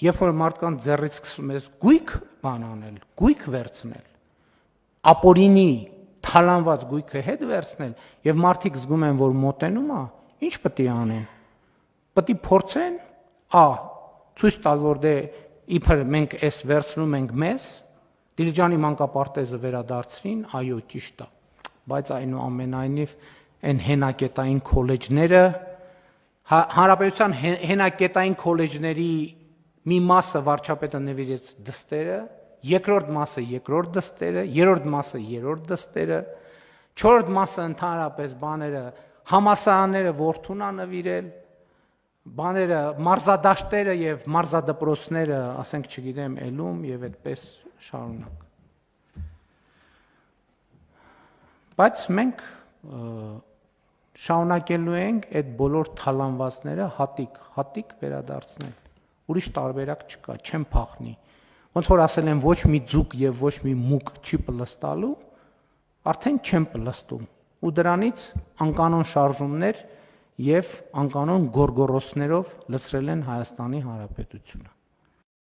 երբ որ մարդկանց ձեռից սկսում ես գույք բան անել, գույք վերցնել, ապօրինի թալանված գույքը հետ վերցնել, եւ մարդիկ զգում են, որ մոտենում է, ինչ պետք է անեն։ Պետք է փորձեն, ցույց տալ, որ դե իբր մենք էս վերցնում ենք մեզ, Դիլիջանի մանկապարտեզը վերադարձրին, այո, ճիշտ է, բայց այնուամենայնիվ այն հենակետային քոլեջները, հանրապետության հենակետային քոլեջների մի մասը վարչապետը նվիրեց դստերը, երկրորդ մասը երկրորդ դստերը, երրորդ մասը երրորդ դստերը, չորրորդ մասը ընդհանրապես բաները, համալսարանները որդուն է նվիրել, բաները, մարզադաշտերը եւ մարզադպրոցները, ասենք, չգիտեմ, ելում եւ այդպես շարունակ։ Բայց մենք շարունակելու ենք այդ բոլոր թալանվածները հատիկ վերադարձնել։ Ուրիշ տարբերակ չկա, չեմ փախնի։ Ոնց որ ասել են ոչ մի ձուկ եւ ոչ մի մուկ չի պլստալու, արդեն չեմ պլստում։ Ու դրանից անկանոն շարժումներ եւ անկանոն գորգորոսներով լցրել են Հայաստանի Հանրապետությունը։